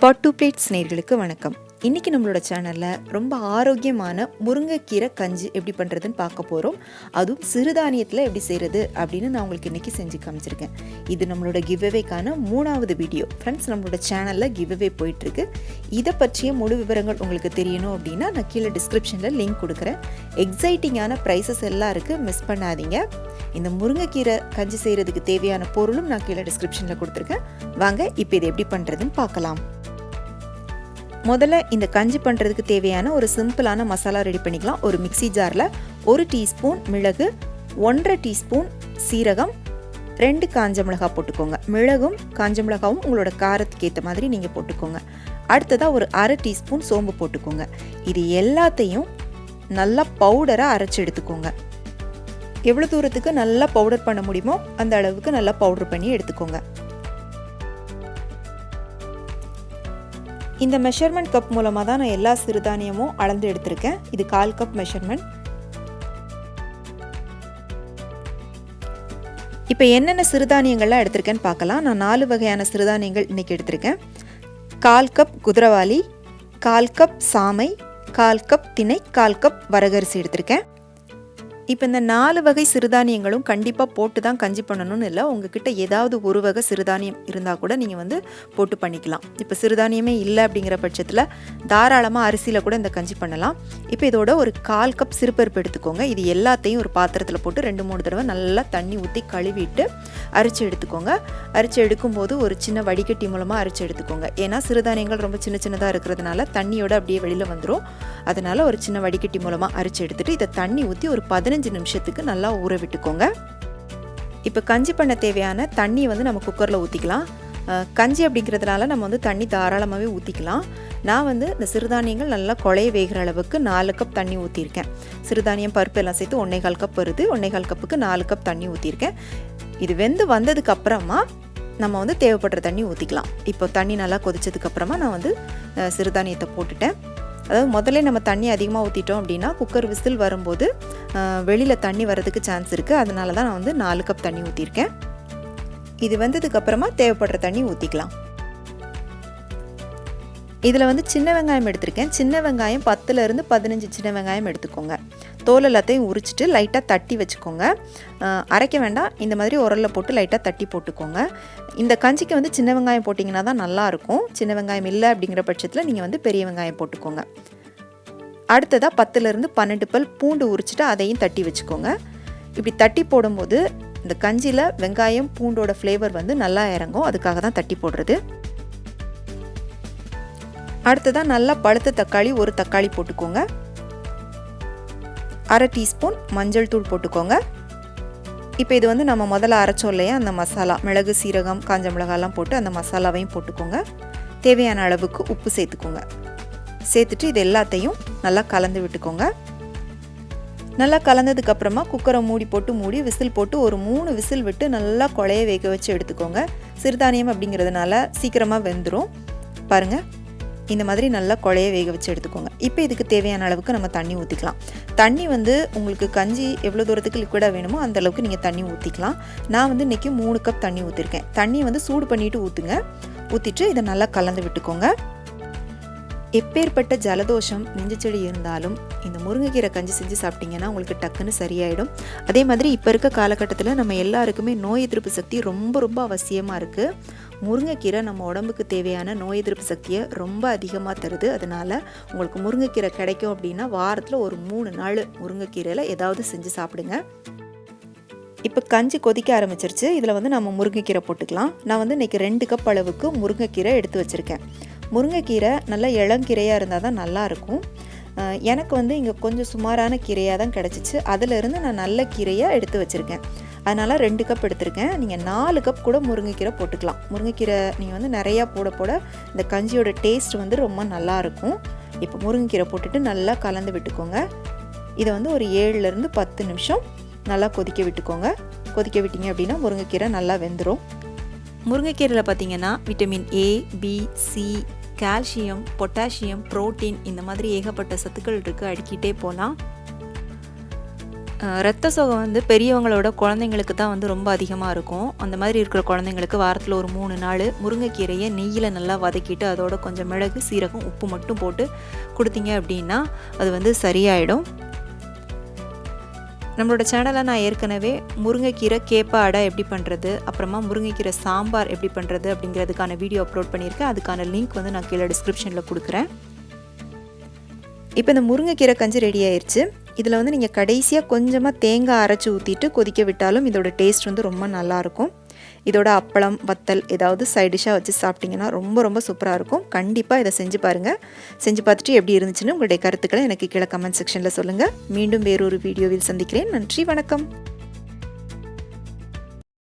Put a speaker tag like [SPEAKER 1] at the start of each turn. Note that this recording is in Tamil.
[SPEAKER 1] பாட் டூ பிளேட்ஸ் நேயர்களுக்கு வணக்கம். இன்றைக்கி நம்மளோட சேனலில் ரொம்ப ஆரோக்கியமான முருங்கைக்கீரை கஞ்சி எப்படி பண்ணுறதுன்னு பார்க்க போகிறோம். அதுவும் சிறுதானியத்தில் எப்படி செய்கிறது அப்படின்னு நான் உங்களுக்கு இன்றைக்கி செஞ்சு காமிச்சிருக்கேன். இது நம்மளோட கிவ்அவேக்கான 3வது வீடியோ. ஃப்ரெண்ட்ஸ், நம்மளோட சேனலில் கிவ்அவே போயிட்டுருக்கு. இதை பற்றிய முழு விவரங்கள் உங்களுக்கு தெரியணும் அப்படின்னா நான் கீழே டிஸ்கிரிப்ஷனில் லிங்க் கொடுக்குறேன். எக்ஸைட்டிங்கான ப்ரைஸஸ் எல்லாம் இருக்குது, மிஸ் பண்ணாதீங்க. இந்த முருங்கைக்கீரை கஞ்சி செய்கிறதுக்கு தேவையான பொருளும் நான் கீழே டிஸ்கிரிப்ஷனில் கொடுத்துருக்கேன். வாங்க இப்போ இதை எப்படி பண்ணுறதுன்னு பார்க்கலாம். முதல்ல இந்த கஞ்சி பண்ணுறதுக்கு தேவையான ஒரு சிம்பிளான மசாலா ரெடி பண்ணிக்கலாம். ஒரு மிக்சி ஜாரில் 1 டீஸ்பூன் மிளகு, 1.5 டீஸ்பூன் சீரகம், 2 காஞ்ச மிளகாய் போட்டுக்கோங்க. மிளகும் காஞ்ச மிளகாவும் உங்களோட காரத்துக்கு ஏற்ற மாதிரி நீங்கள் போட்டுக்கோங்க. அடுத்ததாக ஒரு 1/2 டீஸ்பூன் சோம்பு போட்டுக்கோங்க. இது எல்லாத்தையும் நல்லா பவுடராக அரைச்சி எடுத்துக்கோங்க. எவ்வளோ தூரத்துக்கு நல்லா பவுடர் பண்ண முடியுமோ அந்த அளவுக்கு நல்லா பவுடர் பண்ணி எடுத்துக்கோங்க. இந்த மெஷர்மெண்ட் கப் மூலமாக தான் நான் எல்லா சிறுதானியமும் அளந்து எடுத்திருக்கேன். இது 1/4 கப் மெஷர்மெண்ட். இப்போ என்னென்ன சிறுதானியங்கள்லாம் எடுத்திருக்கேன்னு பார்க்கலாம். நான் 4 வகையான சிறுதானியங்கள் இன்றைக்கி எடுத்திருக்கேன். 1/4 கப் குதிரவாளி, 1/4 கப் சாமை, 1/4 கப் திணை, 1/4 கப் வரகரிசி எடுத்திருக்கேன். இப்போ இந்த 4 வகை சிறுதானியங்களும் கண்டிப்பாக போட்டு தான் கஞ்சி பண்ணணும்னு இல்லை. உங்ககிட்ட ஏதாவது ஒரு வகை சிறுதானியம் இருந்தால் கூட நீங்கள் போட்டு பண்ணிக்கலாம். இப்போ சிறுதானியமே இல்லை அப்படிங்கிற பட்சத்தில் தாராளமாக அரிசியில் கூட இந்த கஞ்சி பண்ணலாம். இப்போ இதோட ஒரு 1/4 கப் சிறுபருப்பு எடுத்துக்கோங்க. இது எல்லாத்தையும் ஒரு பாத்திரத்தில் போட்டு 2-3 தடவை நல்லா தண்ணி ஊற்றி கழுவிட்டு அரைச்சி எடுத்துக்கோங்க. அரைச்சி எடுக்கும்போது ஒரு சின்ன வடிகட்டி மூலமாக அரைச்சி எடுத்துக்கோங்க. ஏன்னா சிறுதானியங்கள் ரொம்ப சின்னதாக இருக்கிறதுனால தண்ணியோட அப்படியே வெளியில் வந்துடும். அதனால் ஒரு சின்ன வடிகட்டி மூலமாக அரைச்சி எடுத்துகிட்டு இதை தண்ணி ஊற்றி ஒரு 15 நிமிஷத்துக்கு நல்லா ஊற விட்டுக்கோங்க. இப்போ கஞ்சி பண்ண தேவையான தண்ணி நம்ம குக்கரில் ஊற்றிக்கலாம். கஞ்சி அப்படிங்கிறதுனால நம்ம தண்ணி தாராளமாகவே ஊற்றிக்கலாம். நான் இந்த சிறுதானியங்கள் நல்லா குழைய வேகிற அளவுக்கு 4 கப் தண்ணி ஊற்றிருக்கேன். சிறுதானியம் பருப்பு எல்லாம் சேர்த்து 1/4 கப் வருது. 1/4 கப்புக்கு 4 கப் தண்ணி ஊற்றிருக்கேன். இது வெந்து வந்ததுக்கு அப்புறமா நம்ம தேவைப்படுற தண்ணி ஊற்றிக்கலாம். இப்போ தண்ணி நல்லா கொதிச்சதுக்கப்புறமா நான் சிறுதானியத்தை போட்டுட்டேன். அதாவது முதல்ல நம்ம தண்ணி அதிகமாக ஊற்றிட்டோம் அப்படின்னா குக்கர் விசில் வரும்போது வெளியில் தண்ணி வரதுக்கு சான்ஸ் இருக்குது. அதனால தான் நான் 4 கப் தண்ணி ஊற்றிருக்கேன். இது வந்ததுக்கப்புறமா தேவைப்படுற தண்ணி ஊற்றிக்கலாம். இதில் சின்ன வெங்காயம் எடுத்திருக்கேன். சின்ன வெங்காயம் 10லேருந்து 15 சின்ன வெங்காயம் எடுத்துக்கோங்க. தோல் எல்லாத்தையும் உரிச்சிட்டு லைட்டாக தட்டி வச்சுக்கோங்க. அரைக்க வேண்டாம், இந்த மாதிரி உரலில் போட்டு லைட்டாக தட்டி போட்டுக்கோங்க. இந்த கஞ்சிக்கு சின்ன வெங்காயம் போட்டிங்கன்னா தான் நல்லாயிருக்கும். சின்ன வெங்காயம் இல்லை அப்படிங்கிற பட்சத்தில் நீங்கள் பெரிய வெங்காயம் போட்டுக்கோங்க. அடுத்ததாக 10லேருந்து 12 பல் பூண்டு உரிச்சிட்டு அதையும் தட்டி வச்சுக்கோங்க. இப்படி தட்டி போடும்போது இந்த கஞ்சியில் வெங்காயம் பூண்டோட ஃப்ளேவர் நல்லா இறங்கும். அதுக்காக தான் தட்டி போடுறது. அடுத்ததாக நல்லா பழுத்த தக்காளி, ஒரு தக்காளி போட்டுக்கோங்க. 1/2 டீஸ்பூன் மஞ்சள் தூள் போட்டுக்கோங்க. இப்போ இது நம்ம முதல்ல அரைச்சோம் இல்லையா, அந்த மசாலா மிளகு, சீரகம், காஞ்ச மிளகாலாம் போட்டு அந்த மசாலாவையும் போட்டுக்கோங்க. தேவையான அளவுக்கு உப்பு சேர்த்துக்கோங்க. சேர்த்துட்டு இது எல்லாத்தையும் நல்லா கலந்து விட்டுக்கோங்க. நல்லா கலந்ததுக்கப்புறமா குக்கரை மூடி விசில் போட்டு ஒரு 3 விசில் விட்டு நல்லா குழைய வேக வச்சு எடுத்துக்கோங்க. சிறுதானியம் அப்படிங்கிறதுனால சீக்கிரமாக வெந்துடும். பாருங்கள், இந்த மாதிரி நல்லா குழைய வேக வச்சு எடுத்துக்கோங்க. இப்போ இதுக்கு தேவையான அளவுக்கு நம்ம தண்ணி ஊற்றிக்கலாம். தண்ணி உங்களுக்கு கஞ்சி எவ்வளோ தூரத்துக்கு லிக்விடாக வேணுமோ அந்த அளவுக்கு நீங்கள் தண்ணி ஊற்றிக்கலாம். நான் இன்றைக்கி 3 கப் தண்ணி ஊற்றிருக்கேன். தண்ணி சூடு பண்ணிவிட்டு ஊற்றுங்க. ஊற்றிட்டு இதை நல்லா கலந்து விட்டுக்கோங்க. எப்பேற்பட்ட ஜலதோஷம், நெஞ்சுச்செடி இருந்தாலும் இந்த முருங்கைக்கீரை கஞ்சி செஞ்சு சாப்பிட்டிங்கன்னா உங்களுக்கு டக்குன்னு சரியாயிடும். அதே மாதிரி இப்போ இருக்க காலகட்டத்தில் நம்ம எல்லாருக்குமே நோய் எதிர்ப்பு சக்தி ரொம்ப ரொம்ப அவசியமாக இருக்குது. முருங்கைக்கீரை நம்ம உடம்புக்கு தேவையான நோய் எதிர்ப்பு சக்தியை ரொம்ப அதிகமாக தருது. அதனால் உங்களுக்கு முருங்கைக்கீரை கிடைக்கும் அப்படின்னா வாரத்தில் ஒரு 3 நாள் முருங்கைக்கீரையில் ஏதாவது செஞ்சு சாப்பிடுங்க. இப்போ கஞ்சி கொதிக்க ஆரம்பிச்சிருச்சு. இதில் நம்ம முருங்கைக்கீரை போட்டுக்கலாம். நான் இன்றைக்கி 2 கப் அளவுக்கு முருங்கைக்கீரை எடுத்து வச்சுருக்கேன். முருங்கைக்கீரை நல்லா இளங்கீரையாக இருந்தால் தான் நல்லாயிருக்கும். எனக்கு இங்கே கொஞ்சம் சுமாரான கீரையாக தான் கிடச்சிச்சு. அதிலிருந்து நான் நல்ல கீரையாக எடுத்து வச்சுருக்கேன். அதனால் 2 கப் எடுத்திருக்கேன். நீங்கள் 4 கப் கூட முருங்கைக்கீரை போட்டுக்கலாம். முருங்கைக்கீரை நீங்கள் நிறையா போட இந்த கஞ்சியோட டேஸ்ட் ரொம்ப நல்லாயிருக்கும். இப்போ முருங்கைக்கீரை போட்டுட்டு நல்லா கலந்து விட்டுக்கோங்க. இதை ஒரு 7லேருந்து 10 நிமிஷம் நல்லா கொதிக்க விட்டுக்கோங்க. கொதிக்க விட்டிங்க அப்படின்னா முருங்கைக்கீரை நல்லா வெந்துடும். முருங்கைக்கீரையில் பார்த்திங்கன்னா vitamin A, B, C, calcium, potassium, protein இந்த மாதிரி ஏகப்பட்ட சத்துக்கள் இருக்குது. அடுக்கிட்டே போகலாம். ரத்த சோகை வந்து பெரியவங்களோட குழந்தைங்களுக்கு தான் வந்து ரொம்ப அதிகமாக இருக்கும். அந்த மாதிரி இருக்கிற குழந்தைங்களுக்கு வாரத்தில் ஒரு 3 நாள் முருங்கைக்கீரையை நெய்யில் நல்லா வதக்கிட்டு அதோட கொஞ்சம் மிளகு, சீரகம், உப்பு மட்டும் போட்டு கொடுத்தீங்க அப்படின்னா அது வந்து சரியாயிடும். நம்மளோட சேனலில் நான் ஏற்கனவே முருங்கைக்கீரை கேப்ப அடை எப்படி பண்ணுறது, அப்புறமா முருங்கைக்கீரை சாம்பார் எப்படி பண்ணுறது அப்படிங்கிறதுக்கான வீடியோ அப்லோட் பண்ணியிருக்கேன். அதுக்கான லிங்க் வந்து நான் கீழே டிஸ்கிரிப்ஷனில் கொடுக்குறேன். இப்போ இந்த முருங்கைக்கீரை கஞ்சி ரெடி ஆயிடுச்சு. இதில் வந்து நீங்கள் கடைசியாக கொஞ்சமாக தேங்காய் அரைச்சி ஊற்றிட்டு கொதிக்க விட்டாலும் இதோட டேஸ்ட் வந்து ரொம்ப நல்லாயிருக்கும். இதோட அப்பளம், வத்தல் ஏதாவது சைட் டிஷ்ஷாக வச்சு சாப்பிட்டிங்கன்னா ரொம்ப சூப்பராக இருக்கும். கண்டிப்பாக இதை செஞ்சு பாருங்கள். செஞ்சு பார்த்துட்டு எப்படி இருந்துச்சுன்னு உங்களுடைய கருத்துக்களை எனக்கு கீழே கமெண்ட் செக்ஷனில் சொல்லுங்கள். மீண்டும் வேறொரு வீடியோவில் சந்திக்கிறேன். நன்றி, வணக்கம்.